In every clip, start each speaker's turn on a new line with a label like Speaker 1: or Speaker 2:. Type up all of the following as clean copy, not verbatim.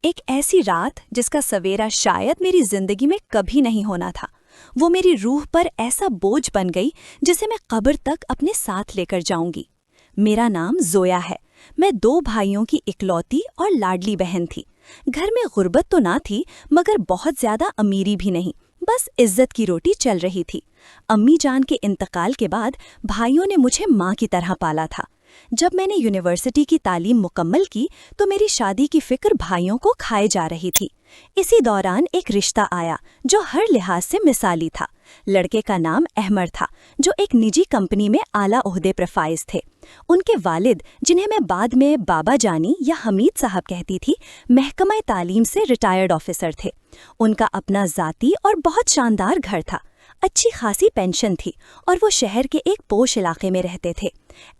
Speaker 1: ایک ایسی رات جس کا سویرا شاید میری زندگی میں کبھی نہیں ہونا تھا، وہ میری روح پر ایسا بوجھ بن گئی جسے میں قبر تک اپنے ساتھ لے کر جاؤں گی۔ میرا نام زویا ہے۔ میں 2 بھائیوں کی اکلوتی اور لاڈلی بہن تھی۔ گھر میں غربت تو نہ تھی مگر بہت زیادہ امیری بھی نہیں، بس عزت کی روٹی چل رہی تھی۔ امی جان کے انتقال کے بعد بھائیوں نے مجھے ماں کی طرح پالا تھا۔ جب میں نے یونیورسٹی کی تعلیم مکمل کی تو میری شادی کی فکر بھائیوں کو کھائے جا رہی تھی۔ اسی دوران ایک رشتہ آیا جو ہر لحاظ سے مثالی تھا۔ لڑکے کا نام احمر تھا جو ایک نجی کمپنی میں اعلیٰ عہدے پر فائز تھے۔ ان کے والد، جنہیں میں بعد میں بابا جانی یا حمید صاحب کہتی تھی، محکمہ تعلیم سے ریٹائرڈ آفیسر تھے۔ ان کا اپنا ذاتی اور بہت شاندار گھر تھا، اچھی خاصی پینشن تھی اور وہ شہر کے ایک پوش علاقے میں رہتے تھے۔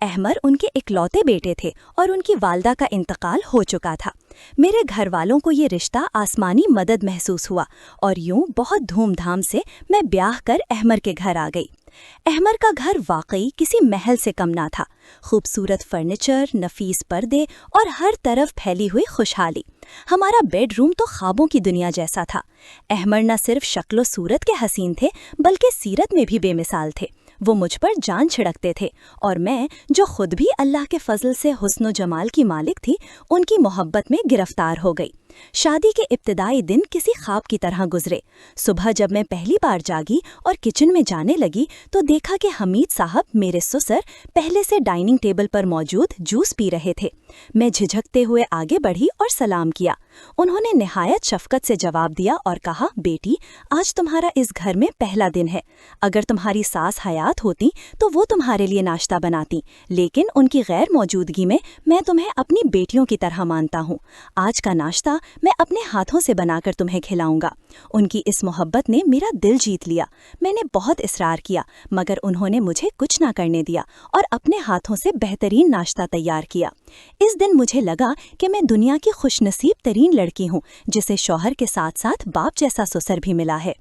Speaker 1: احمر ان کے اکلوتے بیٹے تھے اور ان کی والدہ کا انتقال ہو چکا تھا۔ میرے گھر والوں کو یہ رشتہ آسمانی مدد محسوس ہوا اور یوں بہت دھوم دھام سے میں بیاہ کر احمر کے گھر آ گئی۔ احمر کا گھر واقعی کسی محل سے کم نہ تھا۔ خوبصورت فرنیچر، نفیس پردے اور ہر طرف پھیلی ہوئی خوشحالی۔ ہمارا بیڈ روم تو خوابوں کی دنیا جیسا تھا۔ احمر نہ صرف شکل و صورت کے حسین تھے بلکہ سیرت میں بھی بے مثال تھے۔ وہ مجھ پر جان چھڑکتے تھے اور میں، جو خود بھی اللہ کے فضل سے حسن و جمال کی مالک تھی، ان کی محبت میں گرفتار ہو گئی۔ شادی کے ابتدائی دن کسی خواب کی طرح گزرے۔ صبح جب میں پہلی بار جاگی اور کچن میں جانے لگی تو دیکھا کہ حمید صاحب، میرے سسر، پہلے سے ڈائننگ ٹیبل پر موجود جوس پی رہے تھے۔ میں جھجکتے ہوئے آگے بڑھی اور سلام کیا۔ انہوں نے نہایت شفقت سے جواب دیا اور کہا، بیٹی، آج تمہارا اس گھر میں پہلا دن ہے۔ اگر تمہاری ساس حیات ہوتی تو وہ تمہارے لیے ناشتہ بناتی، لیکن ان کی غیر موجودگی میں تمہیں اپنی بیٹیوں کی طرح مانتا ہوں۔ آج کا ناشتہ میں اپنے ہاتھوں سے بنا کر تمہیں کھلاؤں گا۔ ان کی اس محبت نے میرا دل جیت لیا۔ میں نے بہت اصرار کیا مگر انہوں نے مجھے کچھ نہ کرنے دیا اور اپنے ہاتھوں سے بہترین ناشتہ تیار کیا۔ اس دن مجھے لگا کہ میں دنیا کی خوش نصیب ترین لڑکی ہوں جسے شوہر کے ساتھ ساتھ باپ جیسا سسر بھی ملا ہے۔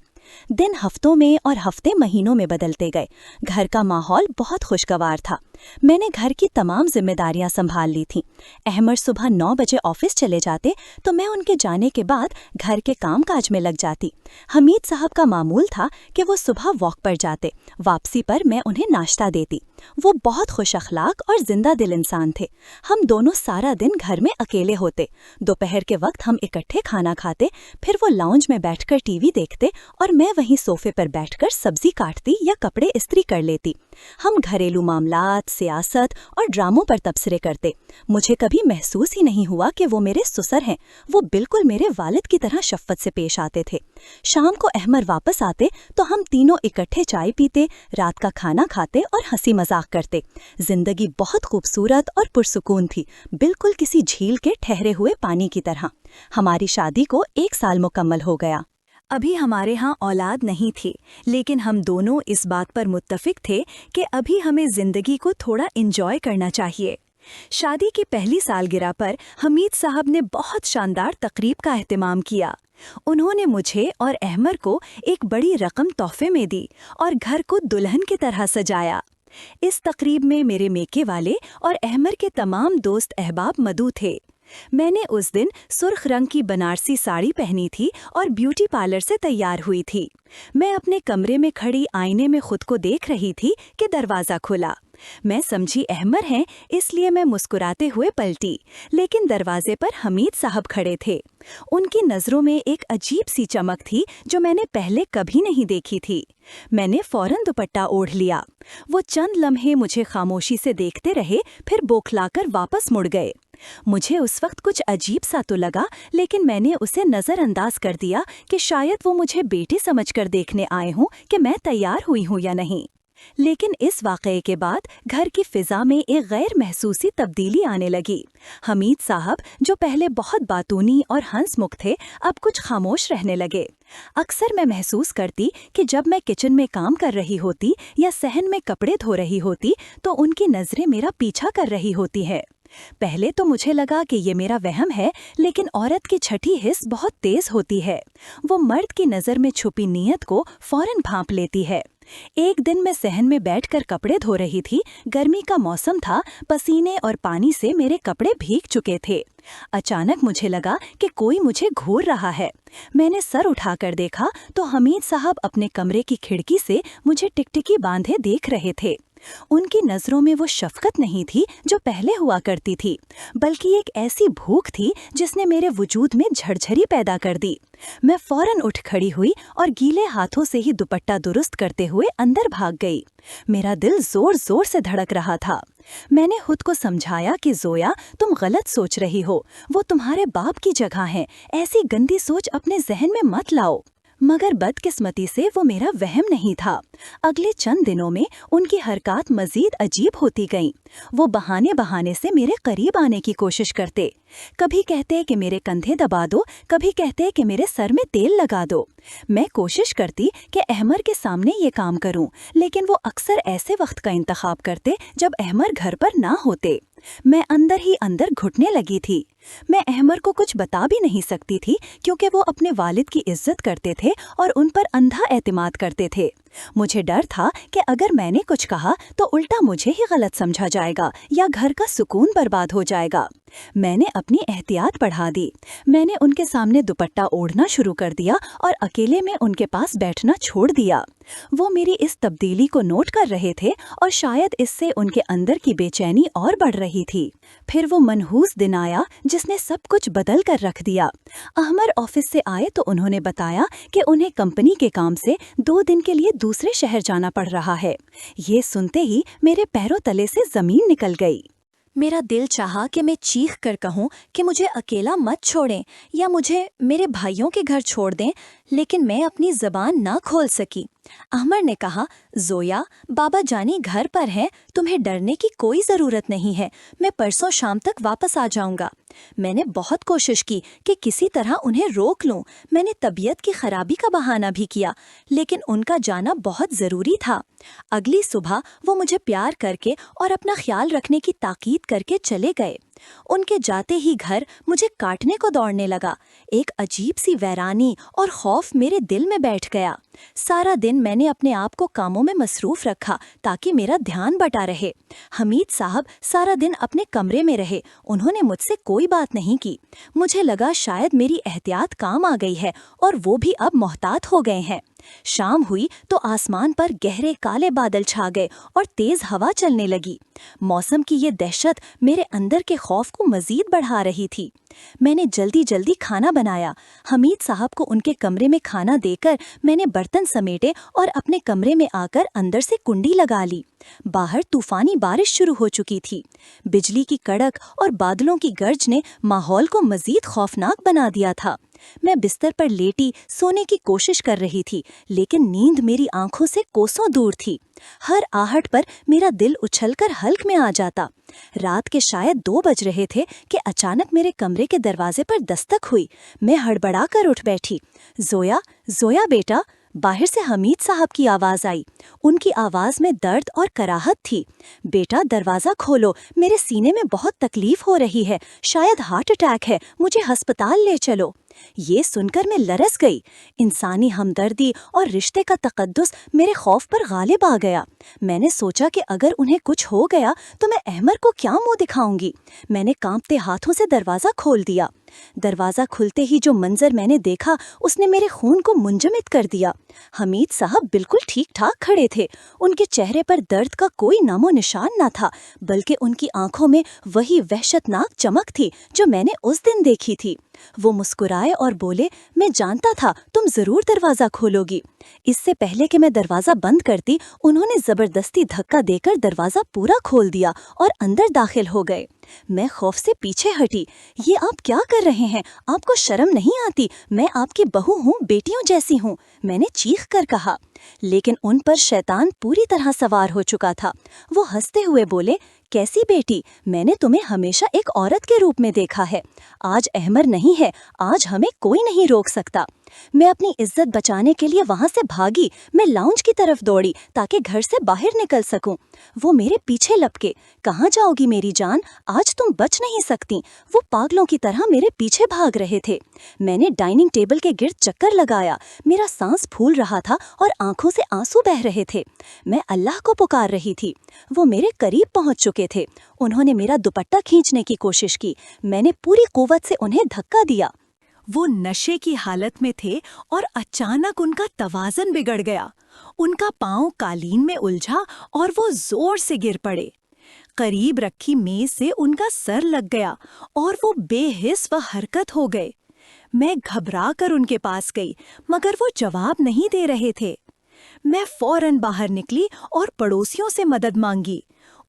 Speaker 1: دن ہفتوں میں اور ہفتے مہینوں میں بدلتے گئے۔ گھر کا ماحول بہت خوشگوار تھا۔ میں نے گھر کی تمام ذمہ داریاں سنبھال لی تھیں۔ احمر صبح 9 بجے آفس چلے جاتے تو میں ان کے جانے کے بعد گھر کے کام کاج میں لگ جاتی۔ حمید صاحب کا معمول تھا کہ وہ صبح واک پر جاتے، واپسی پر میں انہیں ناشتہ دیتی۔ وہ بہت خوش اخلاق اور زندہ دل انسان تھے۔ ہم دونوں سارا دن گھر میں اکیلے ہوتے۔ دوپہر کے وقت ہم اکٹھے کھانا کھاتے، پھر وہ لاؤنج میں بیٹھ کر ٹی وی دیکھتے اور میں وہیں صوفے پر بیٹھ کر سبزی کاٹتی یا کپڑے استری کر لیتی۔ ہم گھریلو معاملات، سیاست اور ڈراموں پر تبصرے کرتے۔ مجھے کبھی محسوس ہی نہیں ہوا کہ وہ میرے سسر ہیں۔ وہ بالکل میرے والد کی طرح شفقت سے پیش آتے تھے۔ شام کو احمر واپس آتے تو ہم تینوں اکٹھے چائے پیتے، رات کا کھانا کھاتے اور ہنسی مذاق کرتے۔ زندگی بہت خوبصورت اور پرسکون تھی، بالکل کسی جھیل کے ٹھہرے ہوئے پانی کی طرح۔ ہماری شادی کو 1 سال مکمل ہو گیا۔ ابھی ہمارے ہاں اولاد نہیں تھی، لیکن ہم دونوں اس بات پر متفق تھے کہ ابھی ہمیں زندگی کو تھوڑا انجوائے کرنا چاہیے۔ شادی کی پہلی سالگرہ پر حمید صاحب نے بہت شاندار تقریب کا اہتمام کیا۔ انہوں نے مجھے اور احمر کو ایک بڑی رقم تحفے میں دی اور گھر کو دلہن کی طرح سجایا۔ اس تقریب میں میرے میکے والے اور احمر کے تمام دوست احباب مدعو تھے۔ میں نے اس دن سرخ رنگ کی بنارسی ساڑی پہنی تھی اور بیوٹی پارلر سے تیار ہوئی تھی۔ میں اپنے کمرے میں کھڑی آئینے میں خود کو دیکھ رہی تھی کہ دروازہ کھلا۔ میں سمجھی احمر ہیں، اس لیے میں مسکراتے ہوئے پلٹی، لیکن دروازے پر حمید صاحب کھڑے تھے۔ ان کی نظروں میں ایک عجیب سی چمک تھی جو میں نے پہلے کبھی نہیں دیکھی تھی۔ میں نے فوراً دوپٹہ اوڑھ لیا۔ وہ چند لمحے مجھے خاموشی سے دیکھتے رہے، پھر بوکھلا کر واپس مڑ گئے۔ مجھے اس وقت کچھ عجیب سا تو لگا، لیکن میں نے اسے نظر انداز کر دیا کہ شاید وہ مجھے بیٹی سمجھ کر دیکھنے آئے ہوں کہ میں تیار ہوئی ہوں یا نہیں۔ لیکن اس واقعے کے بعد گھر کی فضا میں ایک غیر محسوسی تبدیلی آنے لگی۔ حمید صاحب، جو پہلے بہت باتونی اور ہنس مکھ تھے، اب کچھ خاموش رہنے لگے۔ اکثر میں محسوس کرتی کہ جب میں کچن میں کام کر رہی ہوتی یا صحن میں کپڑے دھو رہی ہوتی تو ان کی نظریں میرا پیچھا کر رہی ہوتی ہے۔ پہلے تو مجھے لگا کہ یہ میرا وہم ہے، لیکن عورت کی چھٹی حس بہت تیز ہوتی ہے۔ وہ مرد کی نظر میں چھپی نیت کو فوراً بھانپ لیتی ہے۔ एक दिन मैं सहन में बैठकर कपड़े धो रही थी। गर्मी का मौसम था, पसीने और पानी से मेरे कपड़े भीग चुके थे। अचानक मुझे लगा कि कोई मुझे घूर रहा है। मैंने सर उठाकर देखा तो हमीद साहब अपने कमरे की खिड़की से मुझे टिकटिकी बांधे देख रहे थे। उनकी नजरों में वो शफकत नहीं थी जो पहले हुआ करती थी, बल्कि एक ऐसी भूख थी जिसने मेरे वजूद में झरझरी पैदा कर दी। मैं फौरन उठ खड़ी हुई और गीले हाथों से ही दुपट्टा दुरुस्त करते हुए अंदर भाग गई। मेरा दिल जोर जोर से धड़क रहा था। मैंने खुद को समझाया कि जोया, तुम गलत सोच रही हो, वो तुम्हारे बाप की जगह है, ऐसी गंदी सोच अपने जहन में मत लाओ। मगर बदकिस्मती से वो मेरा वहम नहीं था। अगले चंद दिनों में उनकी हरकत मजीद अजीब होती गईं। वो बहाने बहाने से मेरे करीब आने की कोशिश करते। कभी कहते कि मेरे कंधे दबा दो, कभी कहते कि मेरे सर में तेल लगा दो। मैं कोशिश करती कि अहमर के सामने ये काम करूं, लेकिन वो अक्सर ऐसे वक्त का इंतखाब करते जब अहमर घर पर ना होते। मैं अंदर ही अंदर घुटने लगी थी। मैं अहमर को कुछ बता भी नहीं सकती थी, क्योंकि वो अपने वालिद की इज्जत करते थे और उन पर अंधा एतमाद करते थे। मुझे डर था कि अगर मैंने कुछ कहा तो उल्टा मुझे ही गलत समझा जाएगा या घर का सुकून बर्बाद हो जाएगा। मैंने अपनी एहतियात बढ़ा दी। मैंने उनके सामने दुपट्टा ओढ़ना शुरू कर दिया और अकेले में उनके पास बैठना छोड़ दिया। वो मेरी इस तब्दीली को नोट कर रहे थे और शायद इससे उनके अंदर की बेचैनी और बढ़ रही थी। फिर वो मनहूस दिन आया जिसने सब कुछ बदल कर रख दिया। अहमर ऑफिस से आए तो उन्होंने बताया कि उन्हें कंपनी के काम से 2 दिन के लिए दूसरे शहर जाना पड़ रहा है। ये सुनते ही मेरे पैरों तले से जमीन निकल गई। मेरा दिल चाहा कि मैं चीख कर कहूँ कि मुझे अकेला मत छोड़ें या मुझे मेरे भाइयों के घर छोड़ दें, लेकिन मैं अपनी ज़बान ना खोल सकी। अहमर ने कहा, जोया, बाबा जानी घर पर हैं, तुम्हें डरने की कोई ज़रूरत नहीं है। मैं परसों शाम तक वापस आ जाऊंगा। मैंने बहुत कोशिश की कि किसी तरह उन्हें रोक लूं। मैंने तबीयत की खराबी का बहाना भी किया, लेकिन उनका जाना बहुत ज़रूरी था। अगली सुबह वो मुझे प्यार करके और अपना ख्याल रखने की ताकीद करके चले गए। उनके जाते ही घर मुझे काटने को दौड़ने लगा। एक अजीब सी वैरानी और खौफ मेरे दिल में बैठ गया। सारा दिन मैंने अपने आप को कामों में मसरूफ रखा ताकि मेरा ध्यान बटा रहे। हमीद साहब सारा दिन अपने कमरे में रहे। उन्होंने मुझसे कोई बात नहीं की। मुझे लगा शायद मेरी एहतियात काम आ गई है और वो भी अब मोहतात हो गए हैं। शाम हुई तो आसमान पर गहरे काले बादल छा गए और तेज हवा चलने लगी। मौसम की ये दहशत मेरे अंदर के खौफ को मजीद बढ़ा रही थी। मैंने जल्दी जल्दी खाना बनाया। हमीद साहब को उनके कमरे में खाना देकर मैंने बर्तन समेटे और अपने कमरे में आकर अंदर से कुंडी लगा ली। बाहर तूफानी बारिश शुरू हो चुकी थी। बिजली की कड़क और बादलों की गर्ज ने माहौल को मजीद खौफनाक बना दिया था। मैं बिस्तर पर लेटी सोने की कोशिश कर रही थी, लेकिन नींद मेरी आंखों से कोसों दूर थी। हर आहट पर मेरा दिल उछलकर हल्क में आ जाता। रात के शायद 2 बज रहे थे कि अचानक मेरे कमरे के दरवाजे पर दस्तक हुई। मैं हड़बड़ा कर उठ बैठी। जोया, जोया बेटा। बाहर से हमीद साहब की आवाज़ आई। उनकी आवाज़ में दर्द और कराहत थी। बेटा, दरवाज़ा खोलो, मेरे सीने में बहुत तकलीफ हो रही है, शायद हार्ट अटैक है, मुझे अस्पताल ले चलो। ये सुनकर मैं लरस गई। इंसानी हमदर्दी और रिश्ते का तकद्दुस मेरे खौफ पर गालिब आ गया। मैंने सोचा कि अगर उन्हें कुछ हो गया तो मैं अहमर को क्या मुंह दिखाऊंगी। मैंने कांपते हाथों से दरवाज़ा खोल दिया। दरवाज़ा खुलते ही जो मंजर मैंने देखा उसने मेरे खून को मुंजमद कर दिया। हमीद साहब बिल्कुल ठीक ठाक खड़े थे। उनके चेहरे पर दर्द का कोई नामो निशान न था, बल्कि उनकी आंखों में वही वहशतनाक चमक थी जो मैंने उस दिन देखी थी। वो मुस्कुराए और बोले, मैं जानता था तुम जरूर दरवाज़ा खोलोगी। इससे पहले कि मैं दरवाज़ा बंद करती, उन्होंने ज़बरदस्ती धक्का देकर दरवाज़ा पूरा खोल दिया और अंदर दाखिल हो गए। मैं खौफ से पीछे हटी। ये आप क्या कर रहे हैं? आपको शर्म नहीं आती? मैं आपकी बहू हूँ, बेटियों जैसी हूँ, मैंने चीख कर कहा। लेकिन उन पर शैतान पूरी तरह सवार हो चुका था। वो हंसते हुए बोले, कैसी बेटी? मैंने तुम्हें हमेशा एक औरत के रूप में देखा है। आज अहमर नहीं है, आज हमें कोई नहीं रोक सकता।
Speaker 2: میں اپنی عزت بچانے کے لیے وہاں سے بھاگی. میں لاؤنج کی طرف دوڑی تاکہ گھر سے باہر نکل سکوں. وہ میرے پیچھے لپکے. کہاں جاؤ گی میری جان؟ آج تم بچ نہیں سکتی. وہ پاگلوں کی طرح میرے پیچھے بھاگ رہے تھے. میں نے ڈائننگ ٹیبل کے گرد چکر لگایا. میرا سانس پھول رہا تھا اور آنکھوں سے آنسو بہہ رہے تھے. میں اللہ کو پکار رہی تھی. وہ میرے قریب پہنچ چکے تھے. انہوں نے میرا دوپٹہ کھینچنے کی کوشش کی. میں نے پوری قوت سے انہیں دھکا دیا.
Speaker 1: وہ نشے کی حالت میں تھے اور اچانک ان کا توازن بگڑ گیا. ان کا پاؤں قالین میں الجھا اور وہ زور سے گر پڑے. قریب رکھی میز سے ان کا سر لگ گیا اور وہ بے حس و حرکت ہو گئے. میں گھبرا کر ان کے پاس گئی مگر وہ جواب نہیں دے رہے تھے. میں فوراً باہر نکلی اور پڑوسیوں سے مدد مانگی.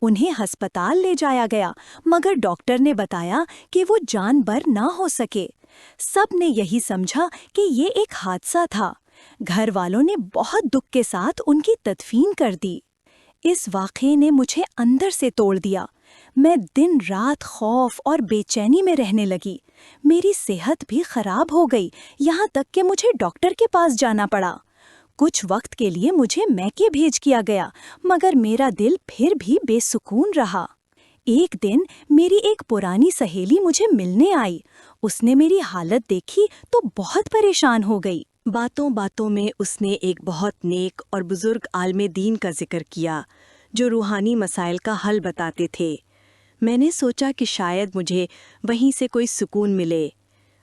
Speaker 1: انہیں ہسپتال لے جایا گیا مگر ڈاکٹر نے بتایا کہ وہ جان بر نہ ہو سکے. سب نے یہی سمجھا کہ یہ ایک حادثہ تھا. گھر والوں نے بہت دکھ کے ساتھ ان کی تدفین کر دی. اس واقعے نے مجھے اندر سے توڑ دیا. میں دن رات خوف اور بے چینی میں رہنے لگی. میری صحت بھی خراب ہو گئی یہاں تک کہ مجھے ڈاکٹر کے پاس جانا پڑا. کچھ وقت کے لیے مجھے میکے بھیج کیا گیا مگر میرا دل پھر بھی بے سکون رہا. ایک دن میری ایک پرانی سہیلی مجھے ملنے آئی. اس نے میری حالت دیکھی تو بہت پریشان ہو گئی. باتوں باتوں میں اس نے ایک بہت نیک اور بزرگ عالم دین کا ذکر کیا جو روحانی مسائل کا حل بتاتے تھے. میں نے سوچا کہ شاید مجھے وہیں سے کوئی سکون ملے.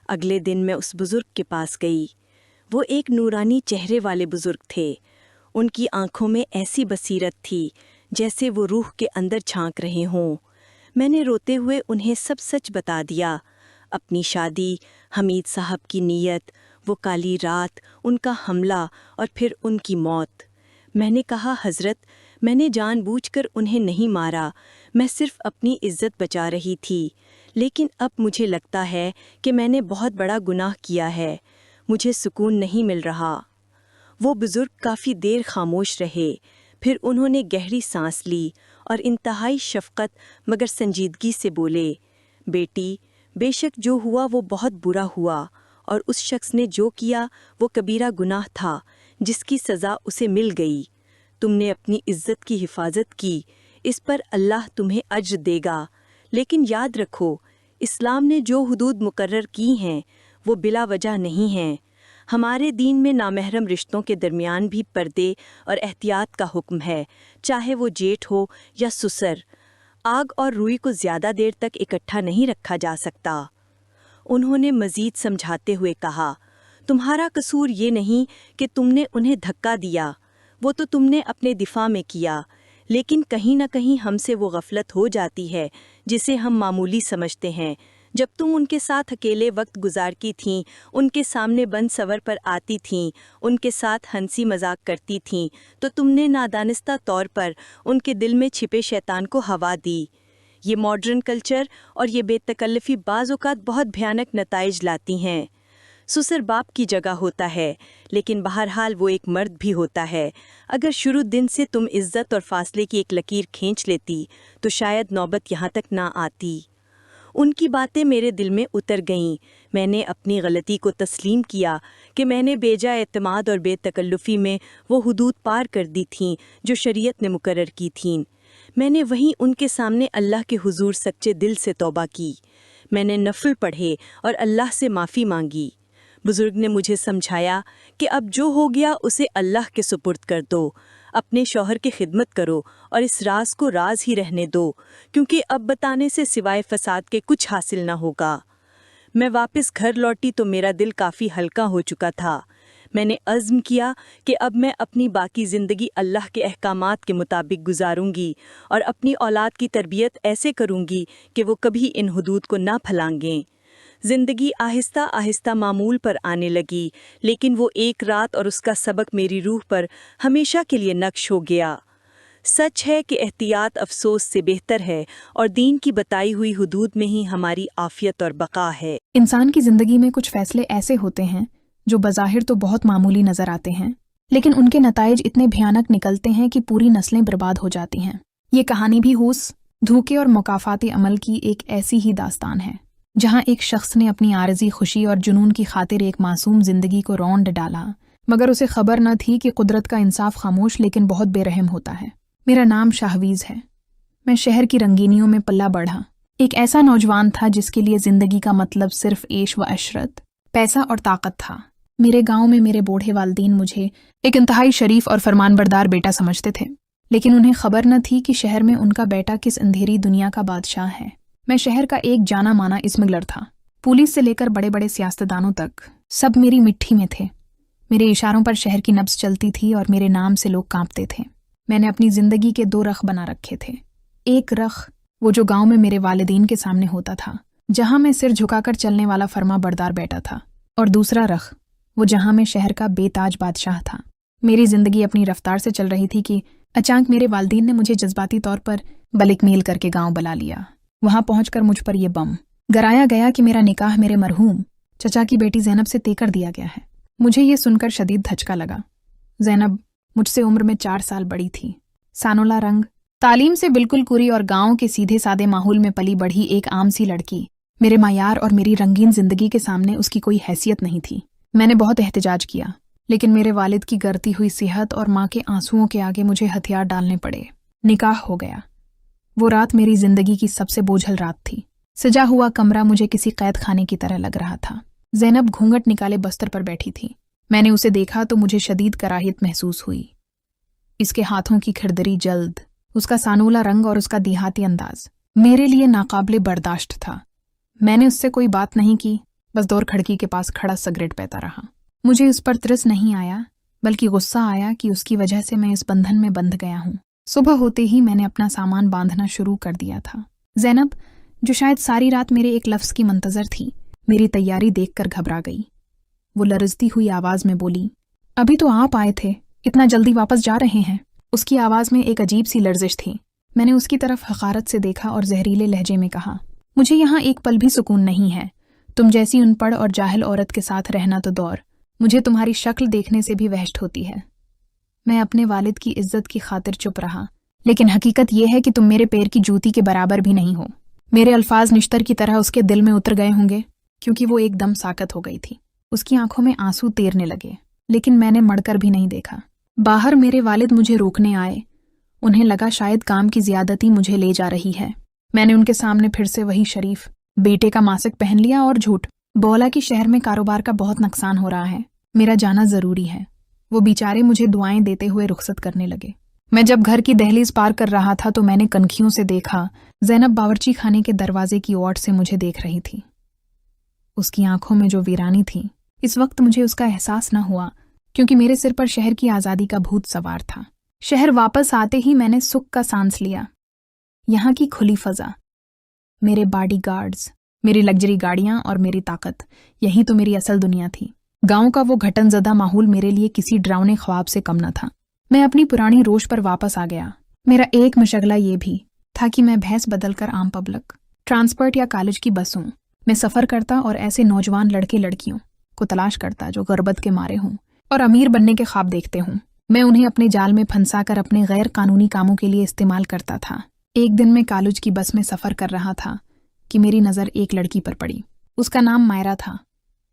Speaker 1: اگلے دن میں اس بزرگ کے پاس گئی. وہ ایک نورانی چہرے والے بزرگ تھے. ان کی آنکھوں میں ایسی بصیرت تھی جیسے وہ روح کے اندر جھانک رہے ہوں. میں نے روتے ہوئے انہیں سب سچ بتا دیا. اپنی شادی، حمید صاحب کی نیت، وہ کالی رات، ان کا حملہ اور پھر ان کی موت. میں نے کہا حضرت، میں نے جان بوجھ کر انہیں نہیں مارا. میں صرف اپنی عزت بچا رہی تھی. لیکن اب مجھے لگتا ہے کہ میں نے بہت بڑا گناہ کیا ہے. مجھے سکون نہیں مل رہا. وہ بزرگ کافی دیر خاموش رہے. پھر انہوں نے گہری سانس لی اور انتہائی شفقت مگر سنجیدگی سے بولے، بیٹی، بے شک جو ہوا وہ بہت برا ہوا اور اس شخص نے جو کیا وہ کبیرہ گناہ تھا جس کی سزا اسے مل گئی. تم نے اپنی عزت کی حفاظت کی، اس پر اللہ تمہیں اجر دے گا. لیکن یاد رکھو، اسلام نے جو حدود مقرر کی ہیں وہ بلا وجہ نہیں ہیں. ہمارے دین میں نامحرم رشتوں کے درمیان بھی پردے اور احتیاط کا حکم ہے، چاہے وہ جیٹھ ہو یا سسر. آگ اور روئی کو زیادہ دیر تک اکٹھا نہیں رکھا جا سکتا. انہوں نے مزید سمجھاتے ہوئے کہا، تمہارا قصور یہ نہیں کہ تم نے انہیں دھکا دیا، وہ تو تم نے اپنے دفاع میں کیا. لیکن کہیں نہ کہیں ہم سے وہ غفلت ہو جاتی ہے جسے ہم معمولی سمجھتے ہیں. جب تم ان کے ساتھ اکیلے وقت گزارتی تھیں، ان کے سامنے بند سور پر آتی تھیں، ان کے ساتھ ہنسی مذاق کرتی تھیں، تو تم نے نادانستہ طور پر ان کے دل میں چھپے شیطان کو ہوا دی. یہ ماڈرن کلچر اور یہ بے تکلفی بعض اوقات بہت بھیانک نتائج لاتی ہیں. سسر باپ کی جگہ ہوتا ہے، لیکن بہرحال وہ ایک مرد بھی ہوتا ہے. اگر شروع دن سے تم عزت اور فاصلے کی ایک لکیر کھینچ لیتی تو شاید نوبت یہاں تک نہ آتی. ان کی باتیں میرے دل میں اتر گئیں. میں نے اپنی غلطی کو تسلیم کیا کہ میں نے بے جا اعتماد اور بے تکلفی میں وہ حدود پار کر دی تھیں جو شریعت نے مقرر کی تھیں. میں نے وہیں ان کے سامنے اللہ کے حضور سچے دل سے توبہ کی. میں نے نفل پڑھے اور اللہ سے معافی مانگی. بزرگ نے مجھے سمجھایا کہ اب جو ہو گیا اسے اللہ کے سپرد کر دو. اپنے شوہر کی خدمت کرو اور اس راز کو راز ہی رہنے دو، کیونکہ اب بتانے سے سوائے فساد کے کچھ حاصل نہ ہوگا. میں واپس گھر لوٹی تو میرا دل کافی ہلکا ہو چکا تھا. میں نے عزم کیا کہ اب میں اپنی باقی زندگی اللہ کے احکامات کے مطابق گزاروں گی اور اپنی اولاد کی تربیت ایسے کروں گی کہ وہ کبھی ان حدود کو نہ پھلانگیں. زندگی آہستہ آہستہ معمول پر آنے لگی، لیکن وہ ایک رات اور اس کا سبق میری روح پر ہمیشہ کے لیے نقش ہو گیا. سچ ہے کہ احتیاط افسوس سے بہتر ہے اور دین کی بتائی ہوئی حدود میں ہی ہماری عافیت اور بقا ہے.
Speaker 3: انسان کی زندگی میں کچھ فیصلے ایسے ہوتے ہیں جو بظاہر تو بہت معمولی نظر آتے ہیں، لیکن ان کے نتائج اتنے بھیانک نکلتے ہیں کہ پوری نسلیں برباد ہو جاتی ہیں. یہ کہانی بھی ہوس، دھوکے اور مکافاتی عمل کی ایک ایسی ہی داستان ہے जहां एक शख्स ने अपनी आरजी खुशी और जुनून की खातिर एक मासूम जिंदगी को रौंद डाला, मगर उसे खबर न थी कि कुदरत का इंसाफ खामोश लेकिन बहुत बेरहम होता है। मेरा नाम शाहवीज है। मैं शहर की रंगीनियों में पल्ला बढ़ा। एक ऐसा नौजवान था जिसके लिए जिंदगी का मतलब सिर्फ ऐश व अशरत, पैसा और ताकत था। मेरे गांव में मेरे बूढ़े वालिदैन मुझे एक इंतहाई शरीफ और फरमानबरदार बेटा समझते थे, लेकिन उन्हें खबर न थी कि शहर में उनका बेटा किस अंधेरी दुनिया का बादशाह है। मैं शहर का एक जाना माना स्मगलर था। पुलिस से लेकर बड़े बड़े सियासतदानों तक सब मेरी मिट्टी में थे। मेरे इशारों पर शहर की नब्ज चलती थी और मेरे नाम से लोग कांपते थे। मैंने अपनी जिंदगी के 2 रख बना रखे थे। एक रख वो जो गांव में मेरे वालिदैन के सामने होता था, जहां मैं सिर झुकाकर चलने वाला फर्मा बरदार बेटा था, और दूसरा रख वो जहां मैं शहर का बेताज बादशाह था। मेरी जिंदगी अपनी रफ्तार से चल रही थी कि अचानक मेरे वालिदैन ने मुझे जज्बाती तौर पर बलिकमेल करके गांव बुला लिया। वहां पहुंचकर मुझ पर यह बम गिराया गया कि मेरा निकाह मेरे मरहूम चचा की बेटी ज़ैनब से तय कर दिया गया है। मुझे ये सुनकर शदीद धचका लगा। ज़ैनब मुझसे उम्र में 4 साल बड़ी थी। सानोला रंग, तालीम से बिल्कुल पूरी और गांव के सीधे सादे माहौल में पली बढ़ी एक आम सी लड़की। मेरे मायार और मेरी रंगीन जिंदगी के सामने उसकी कोई हैसियत नहीं थी। मैंने बहुत एहतजाज किया, लेकिन मेरे वालिद की गरती हुई सेहत और माँ के आंसुओं के आगे मुझे हथियार डालने पड़े। निकाह हो गया। वो रात मेरी जिंदगी की सबसे बोझल रात थी। सजा हुआ कमरा मुझे किसी कैद खाने की तरह लग रहा था। ज़ैनब घूंघट निकाले बस्तर पर बैठी थी। मैंने उसे देखा तो मुझे शदीद कराहियत महसूस हुई। इसके हाथों की खिरदरी जल्द, उसका सानोला रंग और उसका देहाती अंदाज मेरे लिए नाकाबिले बर्दाश्त था। मैंने उससे कोई बात नहीं की, बस दौर खिड़की के पास खड़ा सिगरेट पीता रहा। मुझे उस पर तरस नहीं आया, बल्कि गुस्सा आया कि उसकी वजह से मैं इस बंधन में बंध गया हूँ। सुबह होते ही मैंने अपना सामान बांधना शुरू कर दिया था। ज़ैनब, जो शायद सारी रात मेरे एक लफ्ज़ की मंतज़र थी, मेरी तैयारी देखकर घबरा गई। वो लरजती हुई आवाज़ में बोली, अभी तो आप आए थे, इतना जल्दी वापस जा रहे हैं? उसकी आवाज़ में एक अजीब सी लर्जिश थी। मैंने उसकी तरफ हक़ारत से देखा और जहरीले लहजे में कहा, मुझे यहाँ एक पल भी सुकून नहीं है। तुम जैसी अनपढ़ और जाहिल औरत के साथ रहना तो दौर, मुझे तुम्हारी शक्ल देखने से भी वहशत होती है। मैं अपने वालिद की इज्जत की खातिर चुप रहा, लेकिन हकीकत यह है कि तुम मेरे पैर की जूती के बराबर भी नहीं हो। मेरे अल्फाज निश्तर की तरह उसके दिल में उतर गए होंगे, क्योंकि वो एकदम साकत हो गई थी। उसकी आंखों में आंसू तैरने लगे, लेकिन मैंने मड़कर भी नहीं देखा। बाहर मेरे वालिद मुझे रोकने आए। उन्हें लगा शायद काम की ज्यादती मुझे ले जा रही है। मैंने उनके सामने फिर से वही शरीफ बेटे का मासिक पहन लिया और झूठ बोला कि शहर में कारोबार का बहुत नुकसान हो रहा है, मेरा जाना जरूरी है। वो बेचारे मुझे दुआएं देते हुए रुखसत करने लगे। मैं जब घर की दहलीज पार कर रहा था तो मैंने कनखियों से देखा ज़ैनब बावर्ची खाने के दरवाजे की ओर से मुझे देख रही थी। उसकी आंखों में जो वीरानी थी, इस वक्त मुझे उसका एहसास न हुआ, क्योंकि मेरे सिर पर शहर की आज़ादी का भूत सवार था। शहर वापस आते ही मैंने सुख का सांस लिया। यहाँ की खुली फजा, मेरे बॉडीगार्ड्स, मेरी लग्जरी गाड़ियाँ और मेरी ताकत, यही तो मेरी असल दुनिया थी। गांव का वो घटनज़दा माहौल मेरे लिए किसी डरावने ख्वाब से कम न था। मैं अपनी पुरानी रोश पर वापस आ गया। मेरा एक मशगला ये भी था कि मैं भैंस बदलकर आम पब्लिक ट्रांसपोर्ट या कॉलेज की बसों में सफ़र करता और ऐसे नौजवान लड़के लड़कियों को तलाश करता जो गुर्बत के मारे हों और अमीर बनने के ख्वाब देखते हों। मैं उन्हें अपने जाल में फंसाकर अपने गैर कानूनी कामों के लिए इस्तेमाल करता था। एक दिन मैं कॉलेज की बस में सफ़र कर रहा था कि मेरी नज़र एक लड़की पर पड़ी। उसका नाम मायरा था।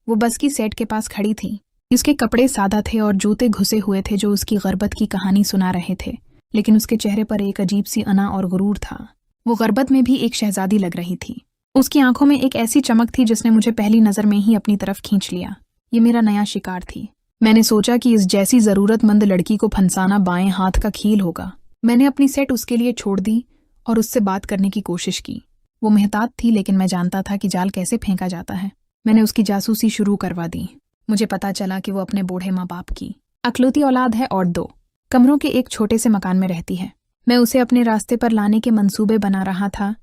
Speaker 3: वो बस की सेट के पास खड़ी थी। उसके कपड़े सादा थे और जूते घुसे हुए थे जो उसकी गुर्बत की कहानी सुना रहे थे, लेकिन उसके चेहरे पर एक अजीब सी अना और गुरूर था। वो गुर्बत में भी एक शहजादी लग रही थी। उसकी आंखों में एक ऐसी चमक थी जिसने मुझे पहली नज़र में ही अपनी तरफ खींच लिया। ये मेरा नया शिकार थी। मैंने सोचा कि इस जैसी ज़रूरतमंद लड़की को फंसाना बाएं हाथ का खेल होगा। मैंने अपनी सेट उसके लिए छोड़ दी और उससे बात करने की कोशिश की। वो मेहतात थी, लेकिन मैं जानता था कि जाल कैसे फेंका जाता है। मैंने उसकी जासूसी शुरू करवा दी। मुझे पता चला कि वो अपने बूढ़े माँ बाप की अकलौती औलाद है और 2 कमरों के एक छोटे से मकान में रहती है। मैं उसे अपने रास्ते पर लाने के मंसूबे बना रहा था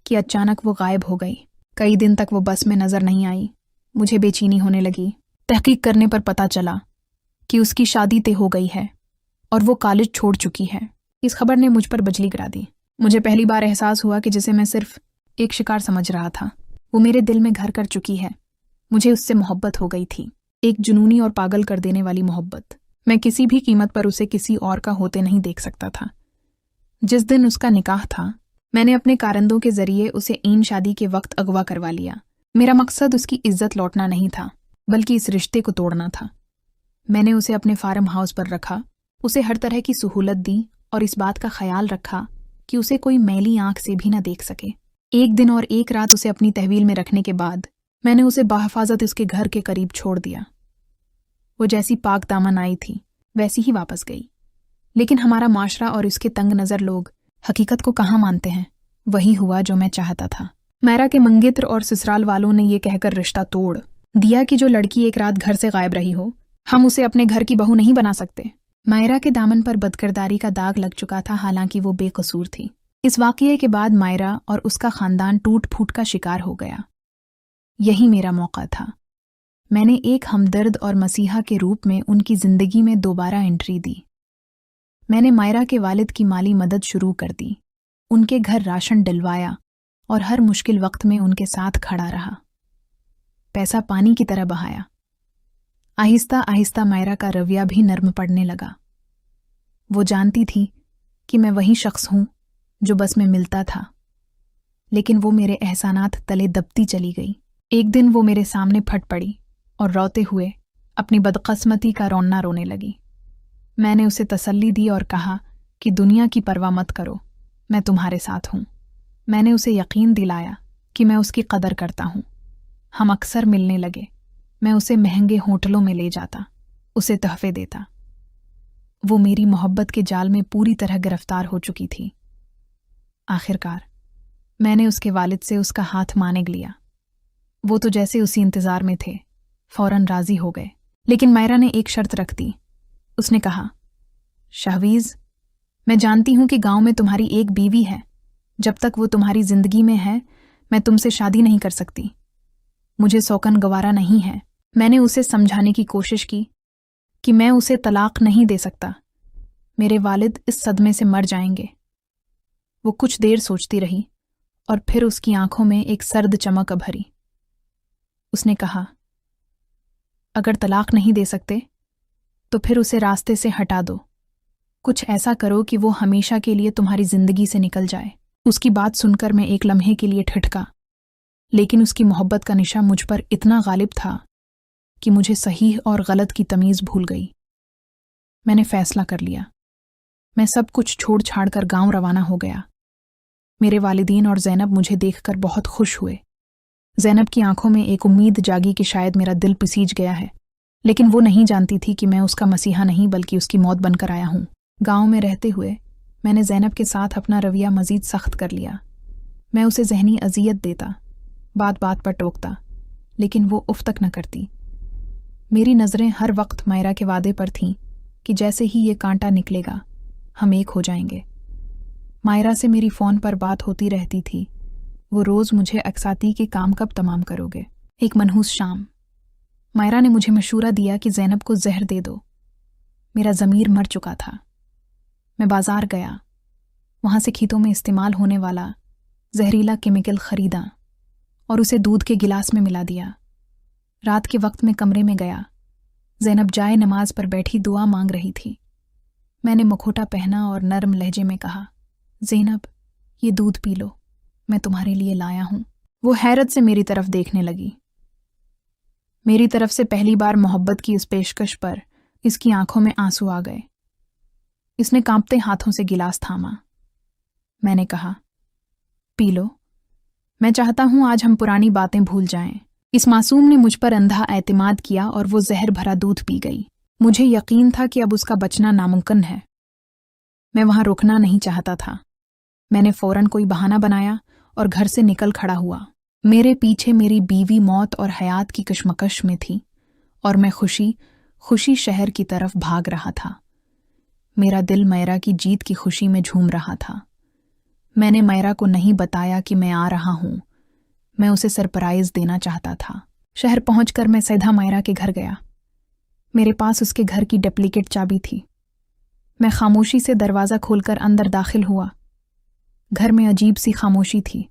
Speaker 3: कि अचानक वो गायब हो गई। कई दिन तक वो बस में नजर नहीं आई। मुझे बेचैनी होने लगी। तहकीक करने पर पता चला कि उसकी शादी तय हो गई है और वो कॉलेज छोड़ चुकी है। इस खबर ने मुझ पर बिजली गिरा दी। मुझे पहली बार एहसास हुआ कि जिसे मैं सिर्फ एक शिकार समझ रहा था, वो मेरे दिल में घर कर चुकी है। मुझे उससे मोहब्बत हो गई थी, एक जुनूनी और पागल कर देने वाली मोहब्बत। मैं किसी भी कीमत पर उसे किसी और का होते नहीं देख सकता था। जिस दिन उसका निकाह था, मैंने अपने कारंदों के जरिए उसे ईन शादी के वक्त अगवा करवा लिया। मेरा मकसद उसकी इज्जत लौटना नहीं था, बल्कि इस रिश्ते को तोड़ना था। मैंने उसे अपने फार्म हाउस पर रखा, उसे हर तरह की सहूलत दी और इस बात का ख्याल रखा कि उसे कोई मैली आंख से भी न देख सके। एक दिन और एक रात उसे अपनी तहवील में रखने के बाद मैंने उसे बाहिफाजत उसके घर के करीब छोड़ दिया। वो जैसी पाक दामन आई थी वैसी ही वापस गई। लेकिन हमारा माशरा और उसके तंग नज़र लोग हकीकत को कहाँ मानते हैं। वही हुआ जो मैं चाहता था। मायरा के मंगेतर और ससुराल वालों ने ये कहकर रिश्ता तोड़ दिया कि जो लड़की एक रात घर से गायब रही हो, हम उसे अपने घर की बहू नहीं बना सकते। मायरा के दामन पर बदकिरदारी का दाग लग चुका था, हालांकि वो बेकसूर थी। इस वाक़ये के बाद मायरा और उसका खानदान टूट फूट का शिकार हो गया। यही मेरा मौका था। मैंने एक हमदर्द और मसीहा के रूप में उनकी जिंदगी में दोबारा एंट्री दी। मैंने मायरा के वालिद की माली मदद शुरू कर दी, उनके घर राशन डलवाया और हर मुश्किल वक्त में उनके साथ खड़ा रहा। पैसा पानी की तरह बहाया। आहिस्ता आहिस्ता मायरा का रवैया भी नर्म पड़ने लगा। वो जानती थी कि मैं वही शख्स हूं जो बस में मिलता था, लेकिन वो मेरे एहसानात तले दबती चली गई। एक दिन वो मेरे सामने फट पड़ी और रोते हुए अपनी बदकिस्मती का रोना रोने लगी। मैंने उसे तसल्ली दी और कहा कि दुनिया की परवाह मत करो, मैं तुम्हारे साथ हूं। मैंने उसे यकीन दिलाया कि मैं उसकी कदर करता हूं। हम अक्सर मिलने लगे। मैं उसे महंगे होटलों में ले जाता, उसे तोहफे देता। वो मेरी मोहब्बत के जाल में पूरी तरह गिरफ्तार हो चुकी थी। आखिरकार मैंने उसके वालिद से उसका हाथ मांग लिया। वो तो जैसे उसी इंतज़ार में थे, फौरन राजी हो गए। लेकिन मायरा ने एक शर्त रख दी। उसने कहा, शाहवीज़, मैं जानती हूं कि गांव में तुम्हारी एक बीवी है। जब तक वो तुम्हारी जिंदगी में है, मैं तुमसे शादी नहीं कर सकती। मुझे सौकन गवारा नहीं है। मैंने उसे समझाने की कोशिश की कि मैं उसे तलाक नहीं दे सकता। मेरे वालिद इस सदमे से मर जाएंगे। वो कुछ देर सोचती रही और फिर उसकी आंखों में एक सर्द चमक उभरी। उसने कहा, अगर तलाक नहीं दे सकते तो फिर उसे रास्ते से हटा दो। कुछ ऐसा करो कि वो हमेशा के लिए तुम्हारी जिंदगी से निकल जाए। उसकी बात सुनकर मैं एक लम्हे के लिए ठिठका, लेकिन उसकी मोहब्बत का निशा मुझ पर इतना गालिब था कि मुझे सही और गलत की तमीज़ भूल गई। मैंने फैसला कर लिया। मैं सब कुछ छोड़ छाड़ कर गांव रवाना हो गया। मेरे वालिदीन और ज़ैनब मुझे देखकर बहुत खुश हुए। ज़ैनब की आंखों में एक उम्मीद जागी कि शायद मेरा दिल पिसीज गया है, लेकिन वो नहीं जानती थी कि मैं उसका मसीहा नहीं बल्कि उसकी मौत बनकर आया हूँ। गांव में रहते हुए मैंने ज़ैनब के साथ अपना रवैया मज़ीद सख्त कर लिया। मैं उसे ज़हनी अजियत देता, बात बात पर टोकता, लेकिन वो उफ तक न करती। मेरी नज़रें हर वक्त मायरा के वादे पर थीं कि जैसे ही ये कांटा निकलेगा हम एक हो जाएंगे। मायरा से मेरी फ़ोन पर बात होती रहती थी। वो रोज़ मुझे अक्साती के काम कब तमाम करोगे। एक मनहूस शाम मायरा ने मुझे मशूरा दिया कि ज़ैनब को जहर दे दो। मेरा ज़मीर मर चुका था। मैं बाज़ार गया, वहाँ से खेतों में इस्तेमाल होने वाला जहरीला केमिकल ख़रीदा और उसे दूध के गिलास में मिला दिया। रात के वक्त में कमरे में गया। ज़ैनब जाए नमाज पर बैठी दुआ मांग रही थी। मैंने मुखौटा पहना और नरम लहजे में कहा, ज़ैनब, ये दूध पी लो, मैं तुम्हारे लिए लाया हूं। वो हैरत से मेरी तरफ देखने लगी। मेरी तरफ से पहली बार मोहब्बत की इस पेशकश पर इसकी आंखों में आंसू आ गए। इसने कांपते हाथों से गिलास थामा। मैंने कहा, पी लो। मैं चाहता हूं आज हम पुरानी बातें भूल जाएं। इस मासूम ने मुझ पर अंधा एतमाद किया और वो जहर भरा दूध पी गई। मुझे यकीन था कि अब उसका बचना नामुमकिन है। मैं वहां रुकना नहीं चाहता था। मैंने फौरन कोई बहाना बनाया और घर से निकल खड़ा हुआ। मेरे पीछे मेरी बीवी मौत और हयात की कशमकश में थी और मैं खुशी खुशी शहर की तरफ भाग रहा था। मेरा दिल मायरा की जीत की खुशी में झूम रहा था। मैंने मायरा को नहीं बताया कि मैं आ रहा हूं। मैं उसे सरप्राइज देना चाहता था। शहर पहुंचकर मैं सीधा मायरा के घर गया। मेरे पास उसके घर की डुप्लीकेट चाबी थी। मैं खामोशी से दरवाज़ा खोलकर अंदर दाखिल हुआ। घर में अजीब सी खामोशी थी।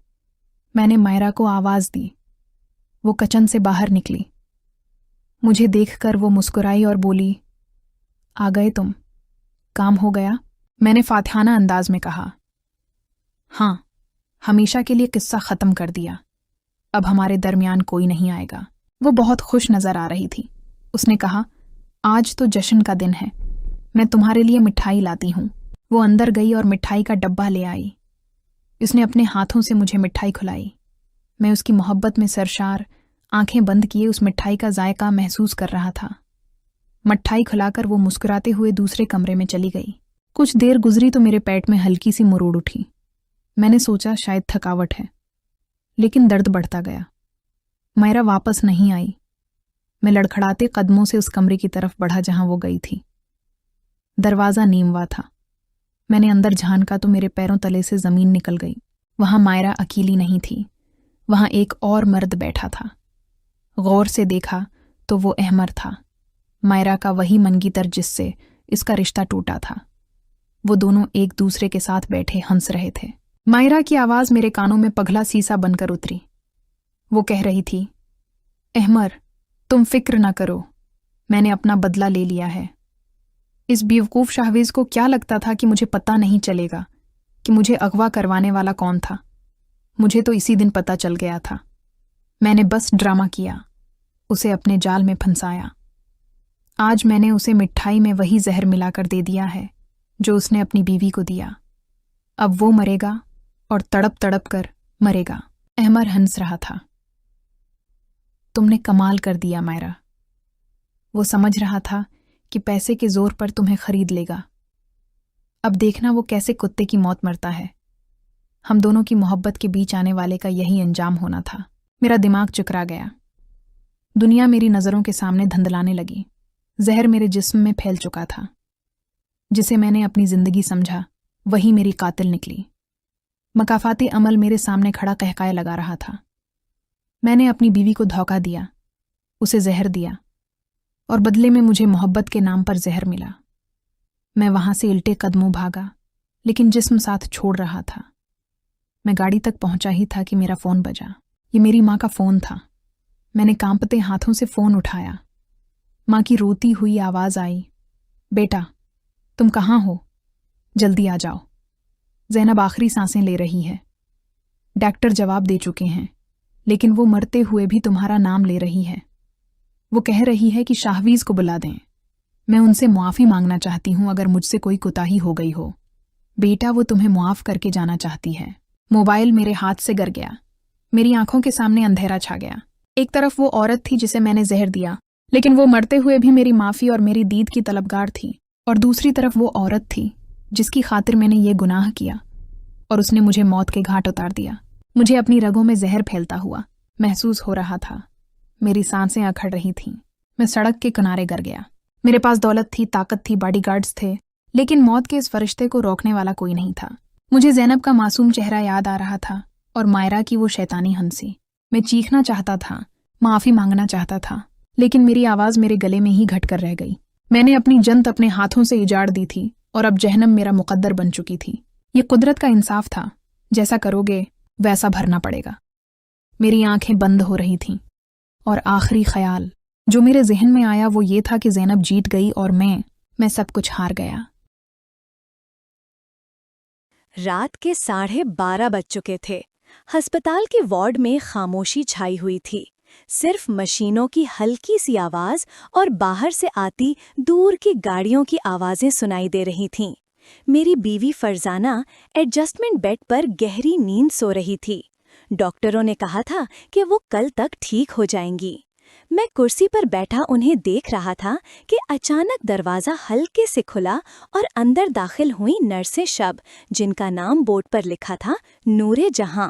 Speaker 3: मैंने मायरा को आवाज़ दी। वो किचन से बाहर निकली। मुझे देखकर वो मुस्कुराई और बोली, आ गए तुम, काम हो गया? मैंने फातिहाना अंदाज में कहा, हाँ, हमेशा के लिए किस्सा ख़त्म कर दिया। अब हमारे दरमियान कोई नहीं आएगा। वो बहुत खुश नजर आ रही थी। उसने कहा, आज तो जश्न का दिन है, मैं तुम्हारे लिए मिठाई लाती हूँ। वो अंदर गई और मिठाई का डब्बा ले आई। उसने अपने हाथों से मुझे मिठाई खिलाई। मैं उसकी मोहब्बत में सरशार, आंखें बंद किए उस मिठाई का जायका महसूस कर रहा था। मिठाई खिलाकर वो मुस्कुराते हुए दूसरे कमरे में चली गई। कुछ देर गुजरी तो मेरे पेट में हल्की सी मुरूड़ उठी। मैंने सोचा शायद थकावट है, लेकिन दर्द बढ़ता गया। मायरा वापस नहीं आई। मैं लड़खड़ाते कदमों से उस कमरे की तरफ बढ़ा जहां वो गई थी। दरवाज़ा नीमवा था। मैंने अंदर झांका तो मेरे पैरों तले से ज़मीन निकल गई। वहां मायरा अकेली नहीं थी, वहां एक और मर्द बैठा था। गौर से देखा तो वो अहमर था, मायरा का वही मनगीतर जिससे इसका रिश्ता टूटा था। वो दोनों एक दूसरे के साथ बैठे हंस रहे थे। मायरा की आवाज़ मेरे कानों में पगला सीसा बनकर उतरी। वो कह रही थी, अहमर, तुम फिक्र ना करो, मैंने अपना बदला ले लिया है। इस बेवकूफ़ शाहवेज को क्या लगता था कि मुझे पता नहीं चलेगा कि मुझे अगवा करवाने वाला कौन था। मुझे तो इसी दिन पता चल गया था। मैंने बस ड्रामा किया, उसे अपने जाल में फंसाया। आज मैंने उसे मिठाई में वही जहर मिलाकर दे दिया है जो उसने अपनी बीवी को दिया। अब वो मरेगा और तड़प तड़प कर मरेगा। अहमर हंस रहा था। तुमने कमाल कर दिया मायरा। वो समझ रहा था कि पैसे के जोर पर तुम्हें खरीद लेगा। अब देखना वो कैसे कुत्ते की मौत मरता है। हम दोनों की मोहब्बत के बीच आने वाले का यही अंजाम होना था। मेरा दिमाग चकरा गया। दुनिया मेरी नज़रों के सामने धंधलाने लगी। जहर मेरे जिस्म में फैल चुका था। जिसे मैंने अपनी जिंदगी समझा वही मेरी कातिल निकली। मकाफाती अमल मेरे सामने खड़ा कहकाए लगा रहा था। मैंने अपनी बीवी को धोखा दिया, उसे जहर दिया, और बदले में मुझे मोहब्बत के नाम पर जहर मिला। मैं वहां से इल्टे कदमों भागा, लेकिन जिस्म साथ छोड़ रहा था। मैं गाड़ी तक पहुंचा ही था कि मेरा फ़ोन बजा। ये मेरी माँ का फ़ोन था। मैंने कांपते हाथों से फ़ोन उठाया। माँ की रोती हुई आवाज़ आई, बेटा तुम कहाँ हो, जल्दी आ जाओ। ज़ैनब आखिरी सांसें ले रही है। डॉक्टर जवाब दे चुके हैं, लेकिन वो मरते हुए भी तुम्हारा नाम ले रही है। वो कह रही है कि शाहवीज़ को बुला दें। मैं उनसे मुआफ़ी मांगना चाहती हूँ अगर मुझसे कोई कोताही हो गई हो। बेटा वो तुम्हें मुआफ़ करके जाना चाहती है। मोबाइल मेरे हाथ से गिर गया। मेरी आंखों के सामने अंधेरा छा गया। एक तरफ वो औरत थी जिसे मैंने जहर दिया, लेकिन वो मरते हुए भी मेरी माफ़ी और मेरी दीद की तलबगार थी। और दूसरी तरफ वो औरत थी जिसकी खातिर मैंने ये गुनाह किया और उसने मुझे मौत के घाट उतार दिया। मुझे अपनी रगों में जहर फैलता हुआ महसूस हो रहा था। मेरी सांसें अखड़ रही थीं। मैं सड़क के किनारे गिर गया। मेरे पास दौलत थी, ताकत थी, बॉडीगार्ड्स थे, लेकिन मौत के इस फरिश्ते को रोकने वाला कोई नहीं था। मुझे ज़ैनब का मासूम चेहरा याद आ रहा था और मायरा की वो शैतानी हंसी। मैं चीखना चाहता था, माफ़ी मांगना चाहता था, लेकिन मेरी आवाज़ मेरे गले में ही घट कर रह गई। मैंने अपनी जन्नत अपने हाथों से उजाड़ दी थी और अब जहन्नम मेरा मुकद्दर बन चुकी थी। ये कुदरत का इंसाफ था, जैसा करोगे वैसा भरना पड़ेगा। मेरी आंखें बंद हो रही थीं और आखिरी ख्याल जो मेरे जहन में आया वो ये था कि ज़ैनब जीत गई और मैं सब कुछ हार गया।
Speaker 1: रात के 12:30 बज चुके थे। अस्पताल के वार्ड में खामोशी छाई हुई थी। सिर्फ मशीनों की हल्की सी आवाज और बाहर से आती दूर की गाड़ियों की आवाजें सुनाई दे रही थीं। मेरी बीवी फरजाना एडजस्टमेंट बेड पर गहरी नींद सो रही थी। डॉक्टरों ने कहा था कि वो कल तक ठीक हो जाएंगी। मैं कुर्सी पर बैठा उन्हें देख रहा था कि अचानक दरवाज़ा हल्के से खुला और अंदर दाखिल हुई नर्से शब, जिनका नाम बोर्ड पर लिखा था नूरे जहां।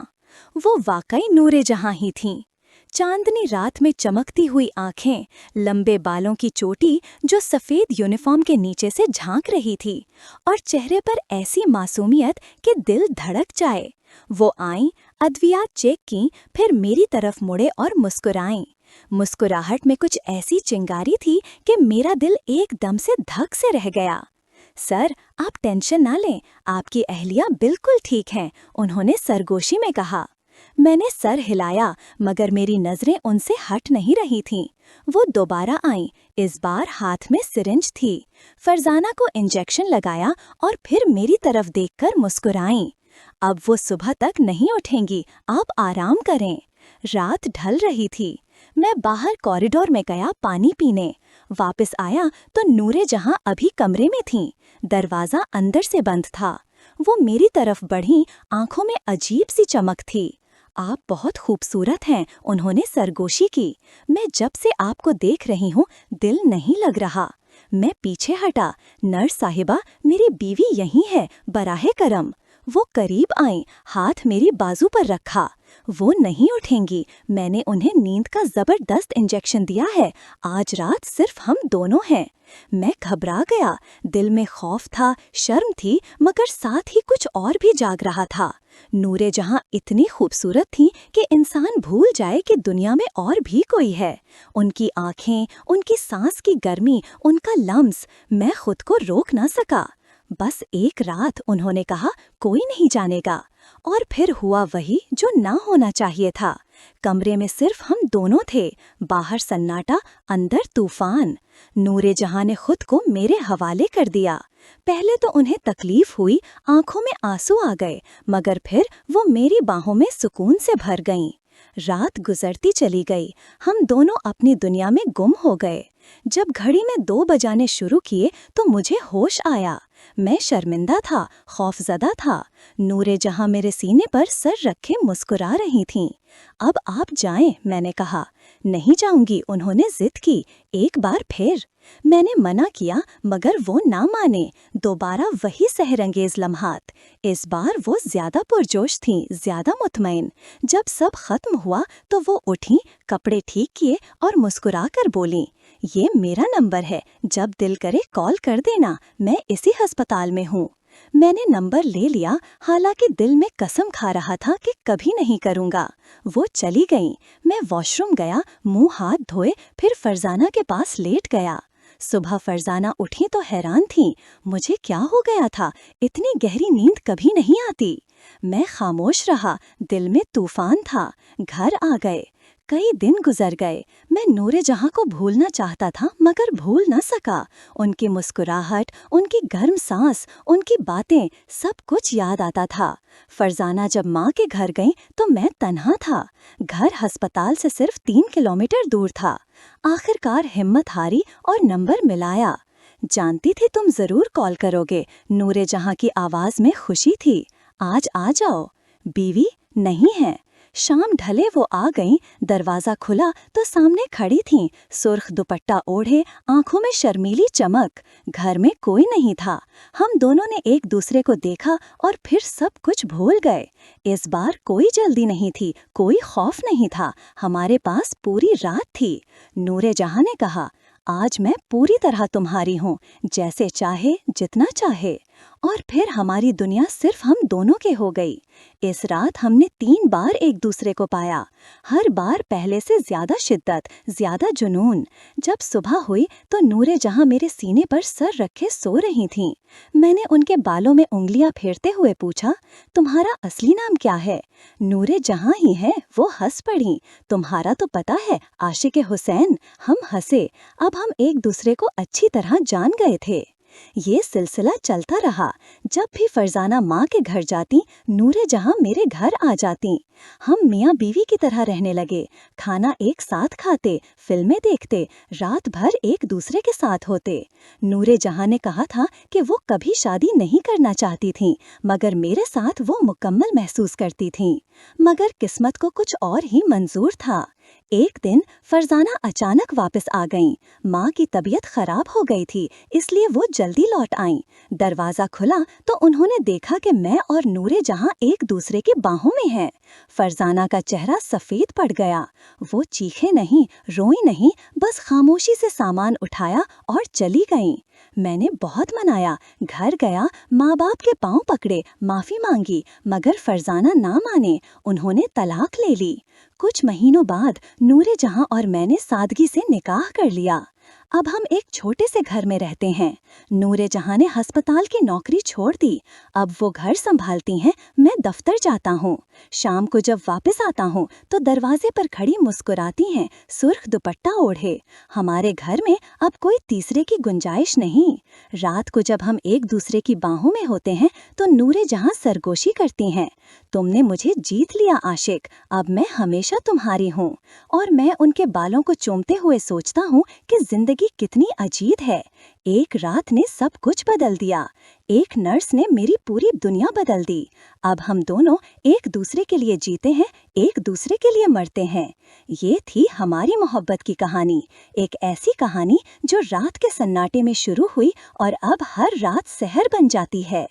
Speaker 1: वो वाकई नूरे जहां ही थीं। चांदनी रात में चमकती हुई आंखें, लंबे बालों की चोटी जो सफ़ेद यूनिफॉर्म के नीचे से झांक रही थी, और चेहरे पर ऐसी मासूमियत कि दिल धड़क जाए। वो आईं, अद्वियात चेक की, फिर मेरी तरफ मुड़े और मुस्कुराईं। मुस्कुराहट में कुछ ऐसी चिंगारी थी कि मेरा दिल एकदम से धक से रह गया। सर, आप टेंशन ना लें, आपकी अहलिया बिल्कुल ठीक हैं, उन्होंने सरगोशी में कहा। मैंने सर हिलाया, मगर मेरी नजरें उनसे हट नहीं रही थीं। वो दोबारा आईं, इस बार हाथ में सिरिंज थी। फरजाना को इंजेक्शन लगाया और फिर मेरी तरफ देखकर मुस्कुराईं। अब वो सुबह तक नहीं उठेंगी, आप आराम करें। रात ढल रही थी। मैं बाहर कॉरिडोर में गया पानी पीने। वापस आया तो नूरे जहां अभी कमरे में थीं। दरवाजा अंदर से बंद था। वो मेरी तरफ बढ़ी, आंखों में अजीब सी चमक थी। आप बहुत खूबसूरत हैं, उन्होंने सरगोशी की। मैं जब से आपको देख रही हूँ दिल नहीं लग रहा। मैं पीछे हटा। नर्स साहिबा, मेरी बीवी यहीं है, बराहे करम। वो करीब आईं, हाथ मेरी बाजू पर रखा। वो नहीं उठेंगी, मैंने उन्हें नींद का जबरदस्त इंजेक्शन दिया है। आज रात सिर्फ हम दोनों हैं। मैं घबरा गया। दिल में खौफ था, शर्म थी, मगर साथ ही कुछ और भी जाग रहा था। नूरे जहां इतनी खूबसूरत थी कि इंसान भूल जाए कि दुनिया में और भी कोई है। उनकी आंखें, उनकी सांस की गर्मी, उनका लम्स, मैं खुद को रोक ना सका। बस एक रात, उन्होंने कहा, कोई नहीं जानेगा। और फिर हुआ वही जो ना होना चाहिए था। कमरे में सिर्फ हम दोनों थे। बाहर सन्नाटा, अंदर तूफान। नूरे जहां ने खुद को मेरे हवाले कर दिया। पहले तो उन्हें तकलीफ हुई, आंखों में आंसू आ गए, मगर फिर वो मेरी बाहों में सुकून से भर गईं। रात गुजरती चली गई। हम दोनों अपनी दुनिया में गुम हो गए। जब घड़ी में 2 बजाने शुरू किए तो मुझे होश आया। मैं शर्मिंदा था, खौफजदा था। नूरे जहां मेरे सीने पर सर रखे मुस्कुरा रही थीं। अब आप जाएं, मैंने कहा। नहीं जाऊंगी, उन्होंने जिद की। एक बार फिर मैंने मना किया, मगर वो ना माने। दोबारा वही सहरंगेज लम्हात। इस बार वो ज्यादा पुरजोश थीं, ज्यादा मुतमईन। जब सब खत्म हुआ तो वो उठी, कपड़े ठीक किए और मुस्कुरा कर बोलीं, ये मेरा नंबर है, जब दिल करे कॉल कर देना, मैं इसी अस्पताल में हूँ। मैंने नंबर ले लिया, हालांकि दिल में कसम खा रहा था कि कभी नहीं करूँगा। वो चली गईं। मैं वॉशरूम गया, मुंह हाथ धोए, फिर फरजाना के पास लेट गया। सुबह फरजाना उठी तो हैरान थीं। मुझे क्या हो गया था? इतनी गहरी नींद कभी नहीं आती। मैं खामोश रहा, दिल में तूफान था। घर आ गए। कई दिन गुजर गए। मैं नूरे जहां को भूलना चाहता था, मगर भूल न सका। उनकी मुस्कुराहट, उनकी गर्म सांस, उनकी बातें, सब कुछ याद आता था। फरजाना जब माँ के घर गई तो मैं तन्हा था। घर अस्पताल से सिर्फ 3 किलोमीटर दूर था। आखिरकार हिम्मत हारी और नंबर मिलाया। जानती थी तुम जरूर कॉल करोगे। नूरे जहां की आवाज में खुशी थी। आज आ जाओ। बीवी नहीं है। शाम ढले वो आ गईं। दरवाजा खुला तो सामने खड़ी थीं, सुर्ख दुपट्टा ओढ़े, आंखों में शर्मीली चमक। घर में कोई नहीं था। हम दोनों ने एक दूसरे को देखा और फिर सब कुछ भूल गए। इस बार कोई जल्दी नहीं थी, कोई खौफ नहीं था। हमारे पास पूरी रात थी। नूरे जहां ने कहा, आज मैं पूरी तरह तुम्हारी हूँ, जैसे चाहे, जितना चाहे। और फिर हमारी दुनिया सिर्फ हम दोनों के हो गई। इस रात हमने 3 बार एक दूसरे को पाया। हर बार पहले से ज्यादा शिद्दत, ज्यादा जुनून। जब सुबह हुई तो नूरे जहां मेरे सीने पर सर रखे सो रही थीं। मैंने उनके बालों में उंगलियां फेरते हुए पूछा, तुम्हारा असली नाम क्या है? नूरे जहां ही है, वो हंस पड़ी। तुम्हारा तो पता है, आशिक हुसैन। हम हंसे। अब हम एक दूसरे को अच्छी तरह जान गए थे। ये सिलसिला चलता रहा। जब भी फरजाना माँ के घर जाती, नूरे जहां मेरे घर आ जाती। हम मियाँ बीवी की तरह रहने लगे। खाना एक साथ खाते, फिल्में देखते, रात भर एक दूसरे के साथ होते। नूरे जहां ने कहा था कि वो कभी शादी नहीं करना चाहती थीं, मगर मेरे साथ वो मुकम्मल महसूस करती थीं। मगर किस्मत को कुछ और ही मंजूर था। एक दिन फरजाना अचानक वापस आ गईं। माँ की तबीयत खराब हो गई थी, इसलिए वो जल्दी लौट आईं। दरवाजा खुला तो उन्होंने देखा कि मैं और नूरे जहां एक दूसरे की बाहों में हैं। फरजाना का चेहरा सफेद पड़ गया। वो चीखे नहीं, रोई नहीं, बस खामोशी से सामान उठाया और चली गईं। मैंने बहुत मनाया, घर गया, माँ बाप के पांव पकड़े, माफी मांगी, मगर फरजाना ना माने। उन्होंने तलाक ले ली। कुछ महीनों बाद नूरे जहां और मैंने सादगी से निकाह कर लिया। अब हम एक छोटे से घर में रहते हैं। नूरे जहां ने अस्पताल की नौकरी छोड़ दी। अब वो घर संभालती हैं, मैं दफ्तर जाता हूँ। शाम को जब वापस आता हूँ तो दरवाजे पर खड़ी मुस्कुराती हैं, सुर्ख दुपट्टा ओढ़े। हमारे घर में अब कोई तीसरे की गुंजाइश नहीं। रात को जब हम एक दूसरे की बाहों में होते हैं तो नूरे जहां सरगोशी करती हैं,
Speaker 2: तुमने मुझे जीत लिया आशिक, अब मैं हमेशा तुम्हारी हूँ। और मैं उनके बालों को चूमते हुए सोचता हूँ कि जिंदगी कितनी अजीब है। एक रात ने सब कुछ बदल दिया, एक नर्स ने मेरी पूरी दुनिया बदल दी। अब हम दोनों एक दूसरे के लिए जीते हैं, एक दूसरे के लिए मरते हैं। ये थी हमारी मोहब्बत की कहानी, एक ऐसी कहानी जो रात के सन्नाटे में शुरू हुई और अब हर रात सहर बन जाती है।